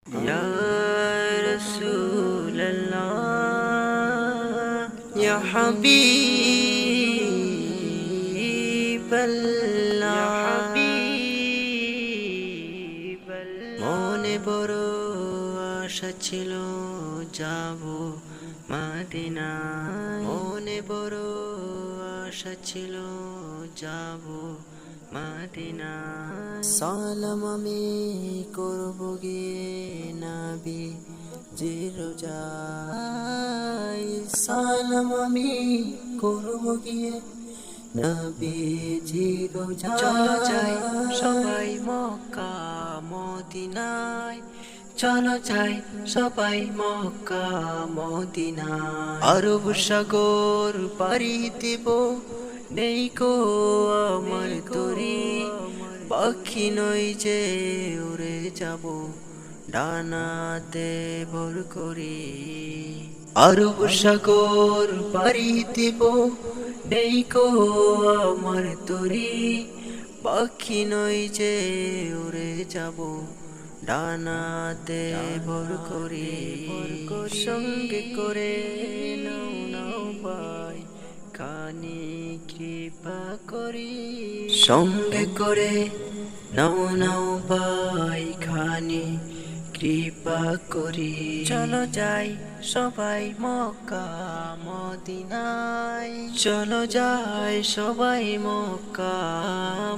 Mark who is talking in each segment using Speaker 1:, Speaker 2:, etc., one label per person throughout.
Speaker 1: يا رسول الله يا حبيب الله মনে বড় আশা ছিল যাব মদিনায় মনে বড় আশা ছিল যাব মদিনায় সালাম আমি করব গিয়ে নবী জি রোজায় সালাম আমি করব গিয়ে নবী জি রোজায় চলো যাই সবাই মক্কা মদিনায় চলো যাই সবাই মক্কা মদিনায় আরব সাগর পাড়ি দিব নেই কো আমার তরি পাখি নই যে উড়ে যাব ডানাতে ভর করি আরব সাগর পাড়ি দিব নেই কো আমার তরি পাখি নই যে উড়ে যাব ডানাতে ভর করি সঙ্গে করে নাও নাও ভাই খানি কৃপা করি সঙ্গে করে নাও নাও ভাই খানি কৃপা করি চলো যাই সবাই মক্কা মদিনায় চলো যাই সবাই মক্কা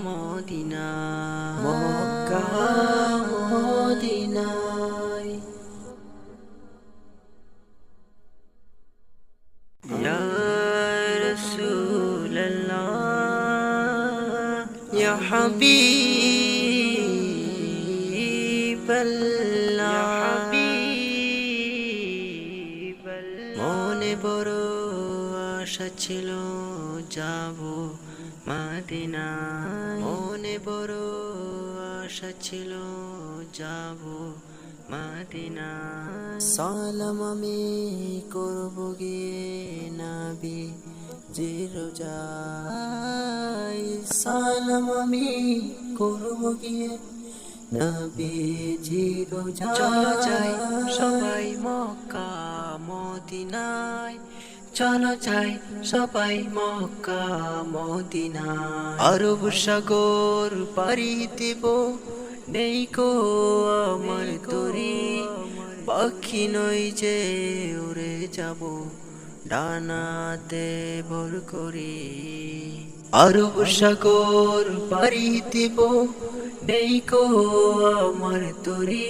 Speaker 1: মদিনায় মক্কা মদিনায় ইয়া রাসূলুল্লাহ ইয়া হাবিবাল্লাহ মনে বড় আশা ছিল যাব মদিনায় মনে বড় আশা ছিল যাব মদিনায় সালাম আমি করব গিয়ে নবী জি রোজায় সালাম আমি করব গিয়ে নবী জি রোজায় চলো যাই সবাই মক্কা মদিনায় চলো যাই সবাই মক্কা মদিনায় আরব সাগর পাড়ি দিব নেই কো আমার তরি পাখি নই যে উড়ে যাব ডানাতে ভর করি আরব সাগর পাড়ি দিব নেই কো আমার তরি